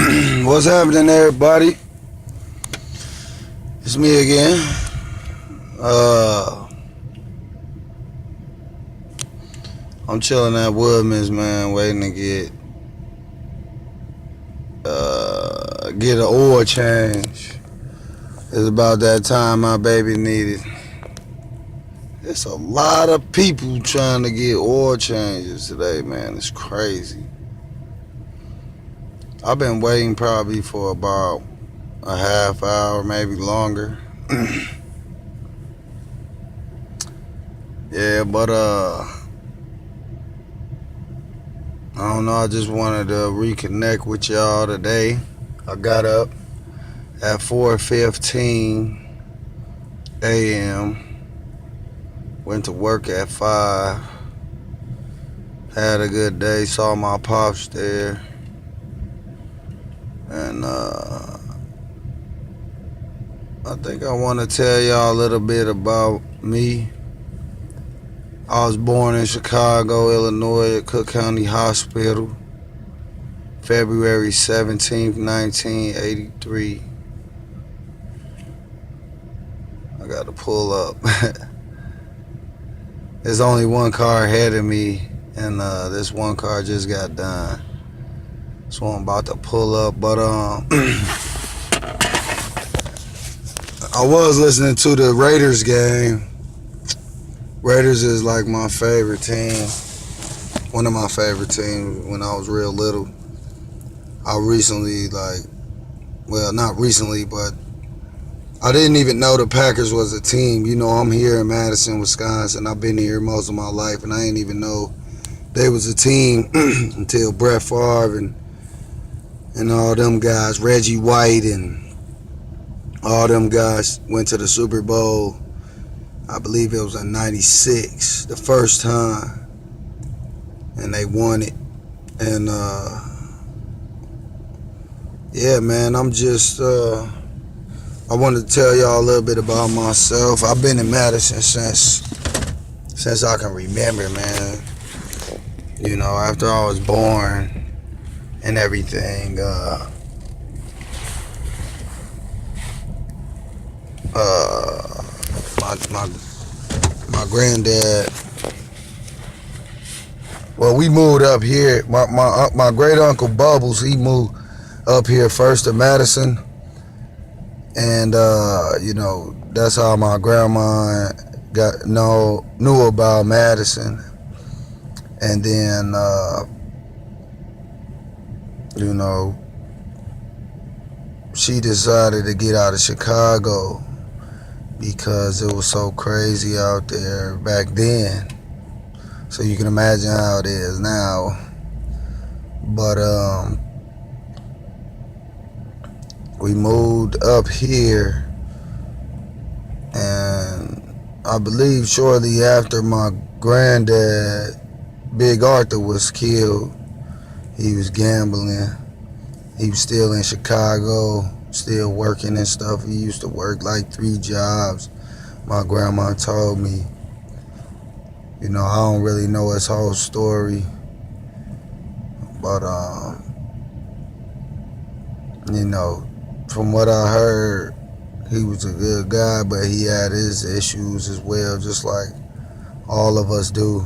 What's happening, everybody? It's me again. I'm chilling at Woodman's, man, waiting to get an oil change. It's about that time my baby needed. It's a lot of people trying to get oil changes today, man. It's crazy. I've been waiting probably for about a half hour, maybe longer. Yeah, but I don't know. I just wanted to reconnect with y'all today. I got up at 4:15 a.m. Went to work at 5. Had a good day. Saw my pops there, and I think I want to tell y'all a little bit about me. I was born in Chicago, Illinois, at Cook County Hospital, February 17th, 1983. I got to pull up. There's only one car ahead of me, and this one car just got done. So I'm about to pull up, but I was listening to the Raiders game. Raiders is like my favorite team. One of my favorite teams when I was real little. I recently, not recently, but I didn't even know the Packers was a team. You know, I'm here in Madison, Wisconsin. I've been here most of my life, and I didn't even know they was a team until Brett Favre and all them guys, Reggie White and all them guys went to the Super Bowl. I believe it was in '96, the first time, and they won it. And yeah, man, I'm just I wanted to tell y'all a little bit about myself. I've been in Madison since I can remember, man. You know, after I was born and everything, my granddad. Well, we moved up here. My great uncle Bubbles, he moved up here first to Madison, and you know, that's how my grandma knew about Madison. And then you know, she decided to get out of Chicago because it was so crazy out there back then. So you can imagine how it is now. But we moved up here, and I believe shortly after my granddad, Big Arthur, was killed. He was gambling. He was still in Chicago, still working and stuff. He used to work like 3 jobs. My grandma told me. You know, I don't really know his whole story, but you know, from what I heard, he was a good guy, but he had his issues as well, just like all of us do.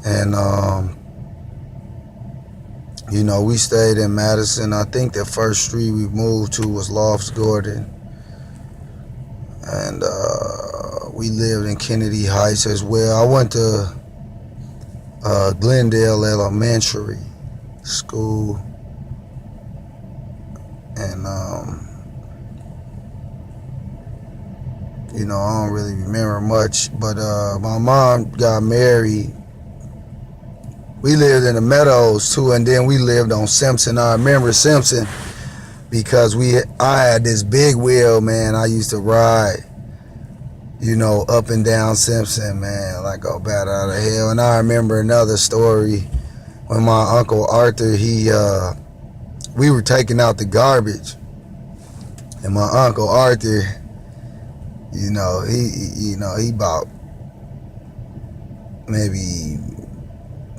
And you know, we stayed in Madison. I think the first street we moved to was Lofts Gordon, and we lived in Kennedy Heights as well. I went to Glendale Elementary School, and you know, I don't really remember much, but my mom got married. We lived in the Meadows too, and then we lived on Simpson. I remember Simpson because I had this big wheel, man. I used to ride, you know, up and down Simpson, man, like a bat out of hell. And I remember another story when my Uncle Arthur, we were taking out the garbage, and my Uncle Arthur, you know, he about maybe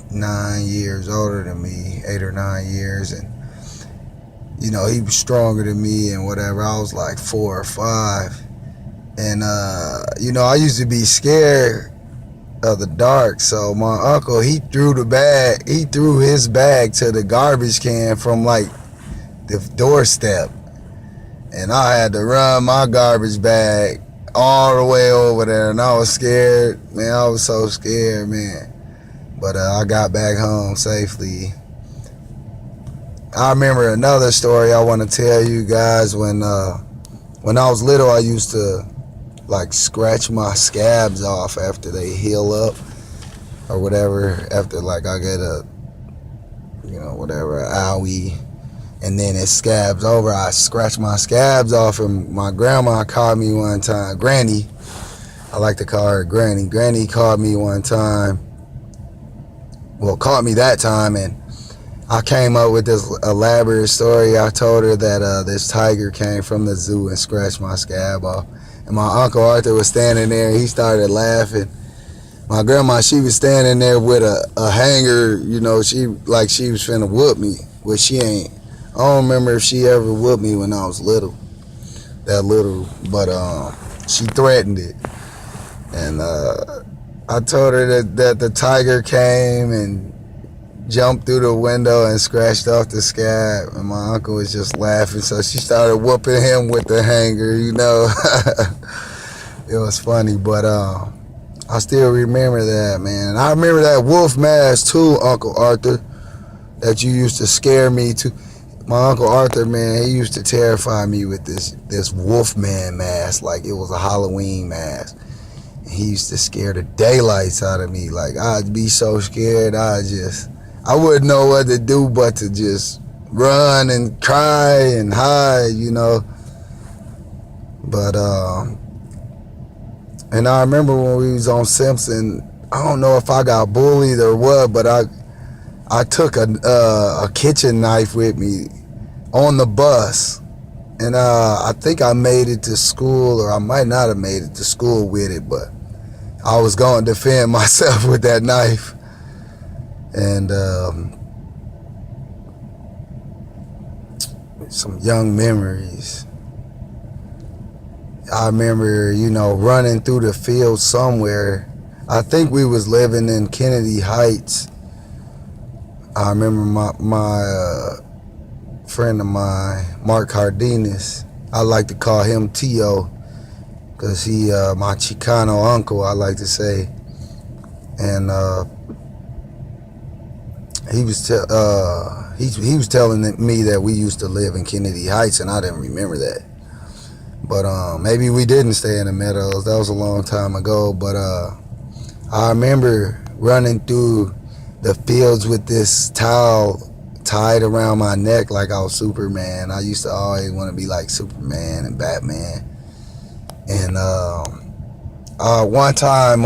9 years older than me, 8 or 9 years, and you know, he was stronger than me and whatever. I was like 4 or 5. And, you know, I used to be scared of the dark. So my uncle, he threw his bag to the garbage can from like the doorstep. And I had to run my garbage bag all the way over there. And I was scared. Man, I was so scared, man. But I got back home safely. I remember another story I want to tell you guys. When I was little, I used to like scratch my scabs off after they heal up or whatever. After like I get a, you know, whatever, an owie, and then it scabs over, I scratch my scabs off. And my grandma called me one time, Granny, I like to call her Granny. Granny called me one time, well, caught me that time, and I came up with this elaborate story. I told her that this tiger came from the zoo and scratched my scab off. And my Uncle Arthur was standing there, and he started laughing. My grandma, she was standing there with a hanger, you know, she was finna whoop me. Well, she ain't. I don't remember if she ever whooped me when I was little, but she threatened it. And I told her that the tiger came and jumped through the window and scratched off the scab, and my uncle was just laughing, so she started whooping him with the hanger, you know. It was funny, but I still remember that, man. And I remember that wolf mask too, Uncle Arthur, that you used to scare me to. My Uncle Arthur, man, he used to terrify me with this Wolfman mask, like it was a Halloween mask. And he used to scare the daylights out of me. Like, I'd be so scared, I wouldn't know what to do but to just run and cry and hide, you know. But and I remember when we was on Simpson, I don't know if I got bullied or what, but I took a kitchen knife with me on the bus, and I think I made it to school, or I might not have made it to school with it, but I was going to defend myself with that knife. And some young memories. I remember, you know, running through the field somewhere. I think we was living in Kennedy Heights. I remember my friend of mine, Mark Cardenas, I like to call him Tio, because he my Chicano uncle, I like to say. And he was telling me that we used to live in Kennedy Heights, and I didn't remember that. But maybe we didn't stay in the Meadows. That was a long time ago. But I remember running through the fields with this towel tied around my neck like I was Superman. I used to always want to be like Superman and Batman. And one time,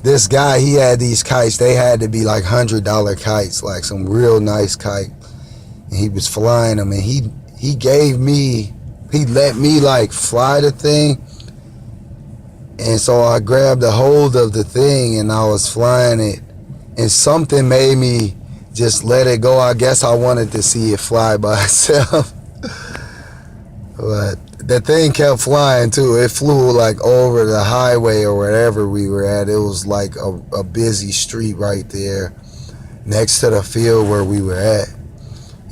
this guy, he had these kites. They had to be like $100 kites, like some real nice kite. And he was flying them, and he let me like fly the thing. And so I grabbed a hold of the thing, and I was flying it, and something made me just let it go. I guess I wanted to see it fly by itself. But the thing kept flying too. It flew like over the highway or wherever we were at. It was like a busy street right there next to the field where we were at.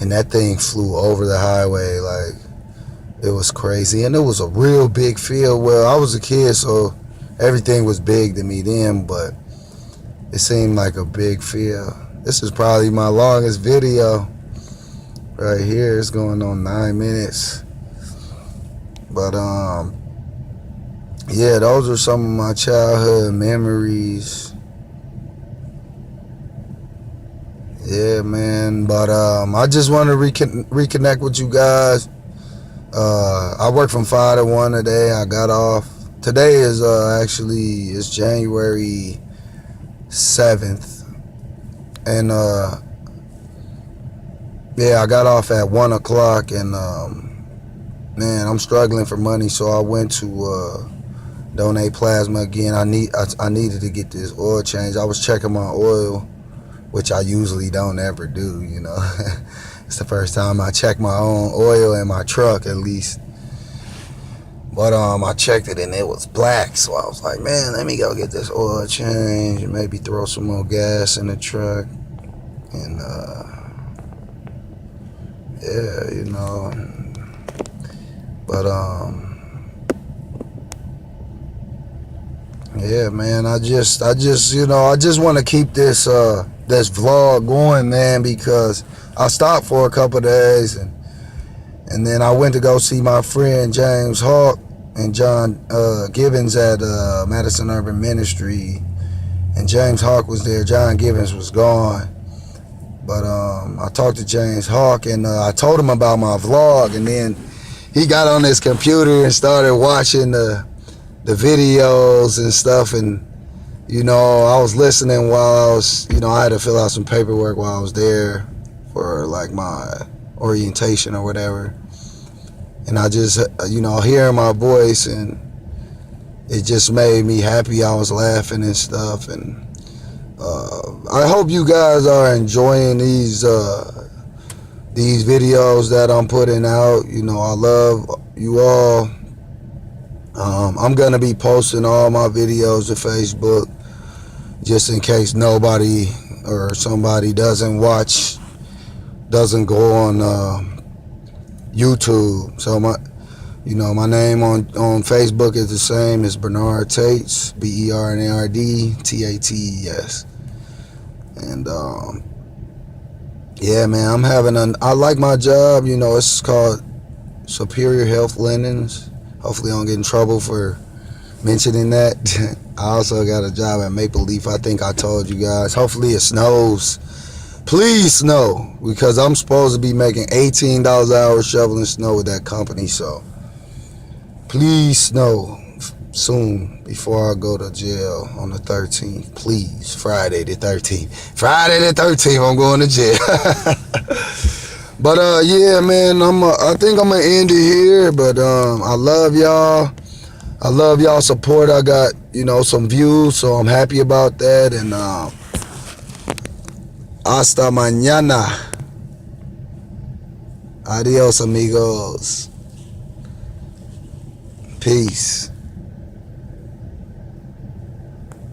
And that thing flew over the highway. Like, it was crazy. And it was a real big field. Well, I was a kid, so everything was big to me then, but it seemed like a big field. This is probably my longest video right here. It's going on 9 minutes. But yeah, those are some of my childhood memories. Yeah, man. But I just want to reconnect with you guys. I work from 5 to 1 today. I got off. Today is it's January 7th. And yeah, I got off at 1 o'clock, and man, I'm struggling for money, so I went to donate plasma again. I needed to get this oil change. I was checking my oil, which I usually don't ever do, you know. It's the first time I checked my own oil in my truck, at least. But I checked it and it was black, so I was like, man, let me go get this oil change and maybe throw some more gas in the truck. And yeah, you know. But yeah, man, I just you know, I just want to keep this this vlog going, man, because I stopped for a couple of days and then I went to go see my friend James Hawk and John Gibbons at Madison Urban Ministry, and James Hawk was there. John Gibbons was gone, but I talked to James Hawk and I told him about my vlog, and then he got on his computer and started watching the videos and stuff, and you know, I was listening while I was, you know, I had to fill out some paperwork while I was there for like my orientation or whatever. And I just, you know, hearing my voice, and it just made me happy. I was laughing and stuff. And I hope you guys are enjoying these videos that I'm putting out. You know, I love you all. I'm going to be posting all my videos to Facebook just in case nobody or somebody doesn't go on YouTube. So my name on Facebook is the same as Bernard Tates, BERNARD TATES. And yeah, man, I like my job. You know, it's called Superior Health Linens. Hopefully I don't get in trouble for mentioning that. I also got a job at Maple Leaf. I think I told you guys. Hopefully it snows. Please snow, because I'm supposed to be making $18 an hour shoveling snow with that company. So please snow soon before I go to jail on the 13th. Please, Friday the 13th. Friday the 13th, I'm going to jail. But yeah, man, I think I'm gonna end it here. But I love y'all. I love y'all support. I got, you know, some views, so I'm happy about that. And hasta mañana. Adios, amigos. Peace.